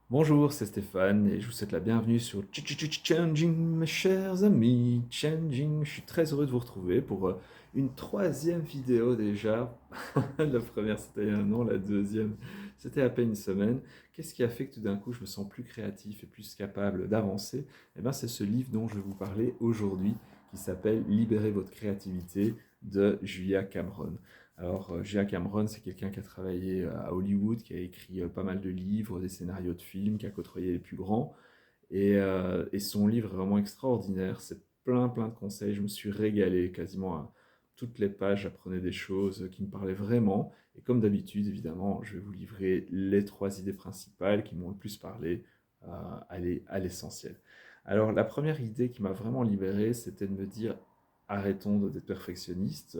Bonjour, c'est Stéphane et je vous souhaite la bienvenue sur Changing, mes chers amis. Changing, je suis très heureux de vous retrouver pour une troisième vidéo déjà. La première c'était il y a un an, la deuxième c'était à peine une semaine. Qu'est-ce qui a fait que tout d'un coup je me sens plus créatif et plus capable d'avancer? Eh bien, c'est ce livre dont je vais vous parler aujourd'hui qui s'appelle Libérez votre créativité de Julia Cameron. Alors, Julia Cameron, c'est quelqu'un qui a travaillé à Hollywood, qui a écrit pas mal de livres, des scénarios de films, qui a côtoyé les plus grands. Et son livre est vraiment extraordinaire. C'est plein de conseils. Je me suis régalé quasiment à toutes les pages. J'apprenais des choses qui me parlaient vraiment. Et comme d'habitude, évidemment, je vais vous livrer les trois idées principales qui m'ont le plus parlé à l'essentiel. Alors, la première idée qui m'a vraiment libéré, c'était de me dire arrêtons d'être perfectionniste.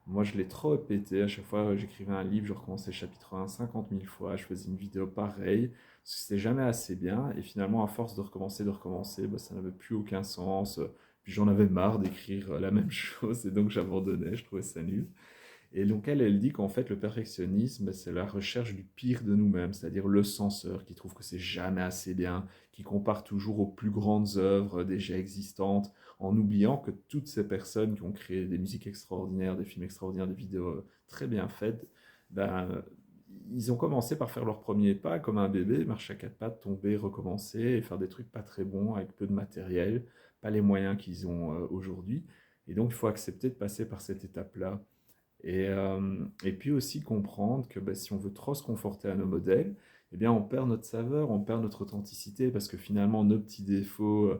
Moi, je l'ai trop répété. À chaque fois que j'écrivais un livre, je recommençais le chapitre 1 50 000 fois. Je faisais une vidéo pareille parce que c'était jamais assez bien. Et finalement, à force de recommencer, bah, ça n'avait plus aucun sens. Puis j'en avais marre d'écrire la même chose et donc j'abandonnais. Je trouvais ça nul. Et donc elle dit qu'en fait le perfectionnisme, c'est la recherche du pire de nous-mêmes, c'est-à-dire le censeur qui trouve que c'est jamais assez bien, qui compare toujours aux plus grandes œuvres déjà existantes, en oubliant que toutes ces personnes qui ont créé des musiques extraordinaires, des films extraordinaires, des vidéos très bien faites, ben, ils ont commencé par faire leur premier pas comme un bébé, marcher à quatre pattes, tomber, recommencer et faire des trucs pas très bons avec peu de matériel, pas les moyens qu'ils ont aujourd'hui. Et donc il faut accepter de passer par cette étape-là et puis aussi comprendre que bah, si on veut trop se conforter à nos modèles, eh bien on perd notre saveur, on perd notre authenticité, parce que finalement nos petits défauts,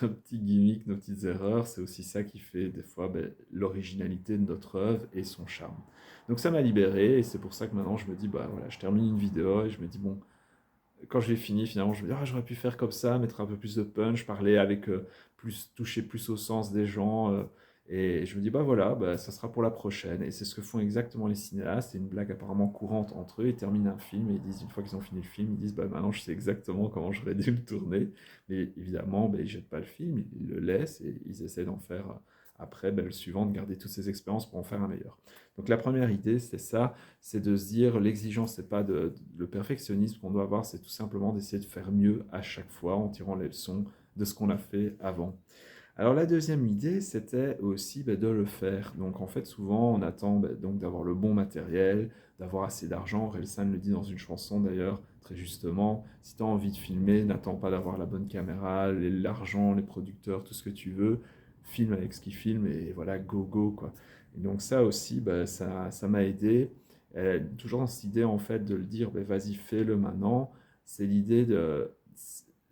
nos petits gimmicks, nos petites erreurs, c'est aussi ça qui fait des fois bah, l'originalité de notre œuvre et son charme. Donc ça m'a libéré, et c'est pour ça que maintenant je me dis, bah voilà, je termine une vidéo et je me dis, bon, quand je l'ai fini, finalement, je me dis, ah, j'aurais pu faire comme ça, mettre un peu plus de punch, parler avec plus, toucher plus au sens des gens. Et je me dis, bah voilà, bah, ça sera pour la prochaine. Et c'est ce que font exactement les cinéastes. C'est une blague apparemment courante entre eux. Ils terminent un film et ils disent, une fois qu'ils ont fini le film, ils disent, bah maintenant je sais exactement comment j'aurais dû le tourner. Mais évidemment, bah, ils jettent pas le film, ils le laissent et ils essaient d'en faire après, bah, le suivant, de garder toutes ces expériences pour en faire un meilleur. Donc la première idée, c'est ça, c'est de se dire l'exigence, c'est pas le perfectionnisme qu'on doit avoir, c'est tout simplement d'essayer de faire mieux à chaque fois en tirant les leçons de ce qu'on a fait avant. Alors la deuxième idée, c'était aussi bah, de le faire. Donc en fait, souvent, on attend bah, donc d'avoir le bon matériel, d'avoir assez d'argent. Relsan le dit dans une chanson d'ailleurs, très justement. Si tu as envie de filmer, n'attends pas d'avoir la bonne caméra, l'argent, les producteurs, tout ce que tu veux. Filme avec ce qui filme et voilà, go go quoi. Et donc ça aussi, bah, ça m'a aidé. Toujours dans cette idée en fait de le dire, bah, vas-y, fais-le maintenant. C'est l'idée de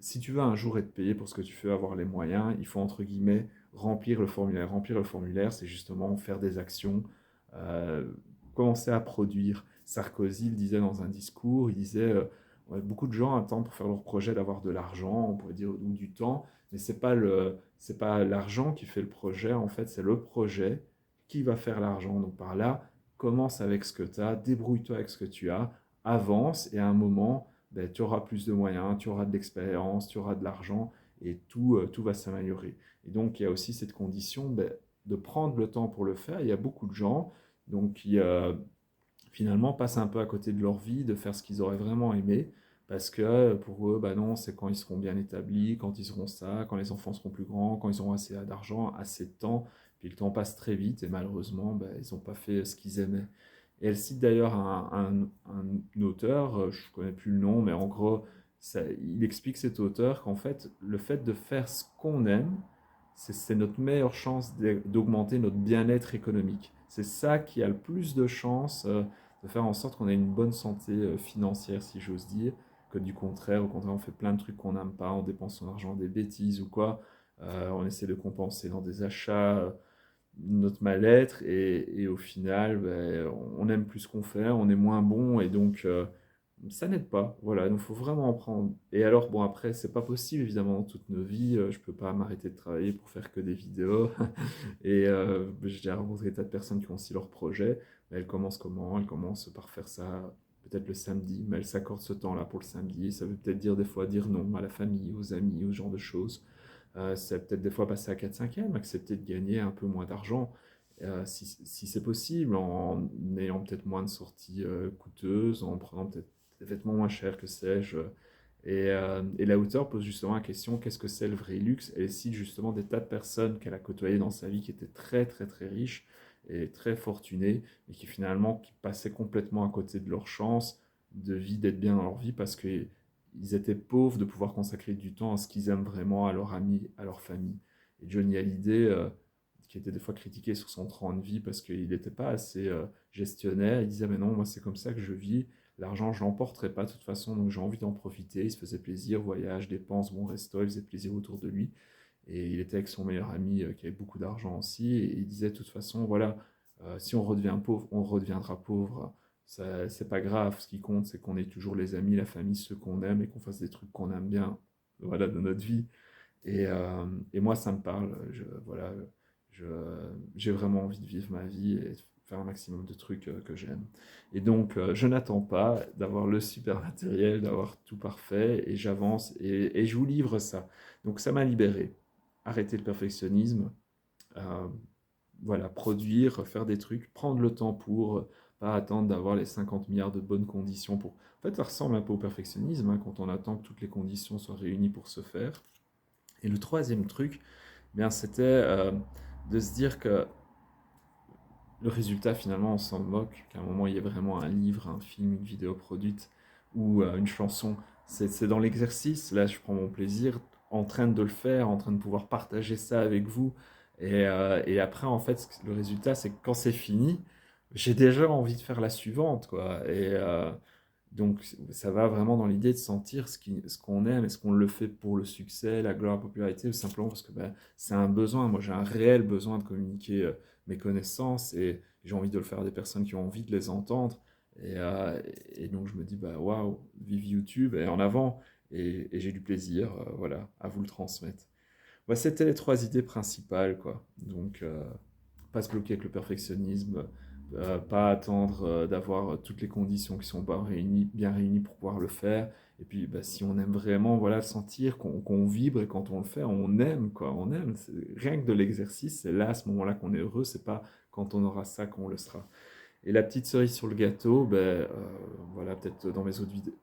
si tu veux un jour être payé pour ce que tu fais, avoir les moyens, il faut entre guillemets remplir le formulaire. Remplir le formulaire, c'est justement faire des actions, euh, commencer à produire. Sarkozy le disait dans un discours, il disait ouais, beaucoup de gens attendent pour faire leur projet d'avoir de l'argent, on pourrait dire, ou du temps, mais c'est pas l'argent qui fait le projet, en fait, c'est le projet qui va faire l'argent. Donc par là, commence avec ce que tu as, débrouille-toi avec ce que tu as, avance et à un moment, ben, tu auras plus de moyens, tu auras de l'expérience, tu auras de l'argent et tout va s'améliorer. Et donc, il y a aussi cette condition ben, de prendre le temps pour le faire. Il y a beaucoup de gens donc, qui finalement passent un peu à côté de leur vie, de faire ce qu'ils auraient vraiment aimé. Parce que pour eux, bah non, c'est quand ils seront bien établis, quand ils seront ça, quand les enfants seront plus grands, quand ils auront assez d'argent, assez de temps. Puis le temps passe très vite et malheureusement, bah, ils n'ont pas fait ce qu'ils aimaient. Et elle cite d'ailleurs un auteur, je ne connais plus le nom, mais en gros, il explique cet auteur qu'en fait, le fait de faire ce qu'on aime, c'est notre meilleure chance d'augmenter notre bien-être économique. C'est ça qui a le plus de chances de faire en sorte qu'on ait une bonne santé financière, si j'ose dire, que du contraire. Au contraire, on fait plein de trucs qu'on n'aime pas, on dépense son argent des bêtises ou quoi. On essaie de compenser dans des achats notre mal-être et au final, ben, on aime plus ce qu'on fait, on est moins bon et donc ça n'aide pas. Voilà, donc il faut vraiment en prendre. Et alors, bon, après, c'est pas possible évidemment dans toute nos vies. Je peux pas m'arrêter de travailler pour faire que des vidéos. Et j'ai déjà rencontré des tas de personnes qui ont aussi leur projet. Mais elles commencent comment? Elles commencent par faire ça peut-être le samedi, mais elles s'accordent ce temps-là pour le samedi. Ça veut peut-être dire des fois dire non à la famille, aux amis, au genre de choses. C'est peut-être des fois passer à 4/5e, accepter de gagner un peu moins d'argent, si c'est possible, en ayant peut-être moins de sorties coûteuses, en prenant peut-être des vêtements moins chers, que sais-je. Et la auteure pose justement la question, qu'est-ce que c'est le vrai luxe? Elle cite justement des tas de personnes qu'elle a côtoyées dans sa vie qui étaient très très très riches et très fortunées et qui finalement qui passaient complètement à côté de leur chance de vie, d'être bien dans leur vie parce qu'ils étaient pauvres de pouvoir consacrer du temps à ce qu'ils aiment vraiment, à leurs amis, à leur famille. Et Johnny Hallyday, qui était des fois critiqué sur son train de vie parce qu'il n'était pas assez gestionnaire, il disait mais non, moi c'est comme ça que je vis. L'argent, je l'emporterai pas de toute façon, donc j'ai envie d'en profiter. Il se faisait plaisir, voyage, dépenses, bon resto, il faisait plaisir autour de lui. Et il était avec son meilleur ami qui avait beaucoup d'argent aussi. Et il disait de toute façon, voilà, si on redevient pauvre, on redeviendra pauvre. C'est pas grave, ce qui compte, c'est qu'on ait toujours les amis, la famille, ceux qu'on aime et qu'on fasse des trucs qu'on aime bien, voilà, de notre vie. Et moi, ça me parle. Voilà, je, j'ai vraiment envie de vivre ma vie et de faire un maximum de trucs que j'aime. Et donc, je n'attends pas d'avoir le super matériel, d'avoir tout parfait, et j'avance et je vous livre ça. Donc, ça m'a libéré. Arrêter le perfectionnisme, euh, voilà, produire, faire des trucs, prendre le temps pour, pas attendre d'avoir les 50 milliards de bonnes conditions pour... En fait, ça ressemble un peu au perfectionnisme, hein, quand on attend que toutes les conditions soient réunies pour se faire. Et le troisième truc, eh bien, c'était de se dire que le résultat, finalement, on s'en moque, qu'à un moment, il y ait vraiment un livre, un film, une vidéo produite ou une chanson. C'est dans l'exercice, là, je prends mon plaisir en train de le faire, en train de pouvoir partager ça avec vous. Et après, en fait, le résultat, c'est que quand c'est fini, j'ai déjà envie de faire la suivante, quoi. Donc, ça va vraiment dans l'idée de sentir ce qu'on aime. Est-ce qu'on le fait pour le succès, la gloire, la popularité, ou simplement parce que ben, c'est un besoin. Moi, j'ai un réel besoin de communiquer mes connaissances et j'ai envie de le faire à des personnes qui ont envie de les entendre. Et donc, je me dis, bah, waouh, vive YouTube et en avant. Et j'ai du plaisir, voilà, à vous le transmettre. Bah, c'était les trois idées principales, quoi. Donc, pas se bloquer avec le perfectionnisme, pas attendre d'avoir toutes les conditions qui sont pas réunies, bien réunies pour pouvoir le faire. Et puis, bah, si on aime vraiment, voilà, sentir qu'on vibre et quand on le fait, on aime, quoi, on aime. Rien que de l'exercice, c'est là, à ce moment-là, qu'on est heureux. C'est pas quand on aura ça qu'on le sera. Et la petite cerise sur le gâteau, ben, voilà, peut-être dans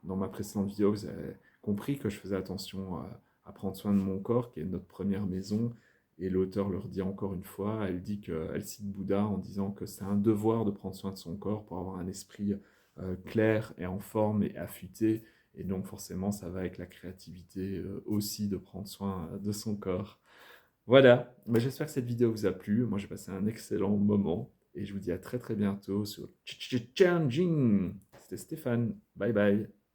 dans ma précédente vidéo, vous avez compris que je faisais attention à prendre soin de mon corps, qui est notre première maison. Et l'auteur le redit encore une fois, elle dit elle cite Bouddha en disant que c'est un devoir de prendre soin de son corps pour avoir un esprit clair et en forme et affûté. Et donc forcément, ça va avec la créativité aussi de prendre soin de son corps. Voilà, mais j'espère que cette vidéo vous a plu. Moi, j'ai passé un excellent moment et je vous dis à très très bientôt sur Challenging. C'était Stéphane. Bye bye.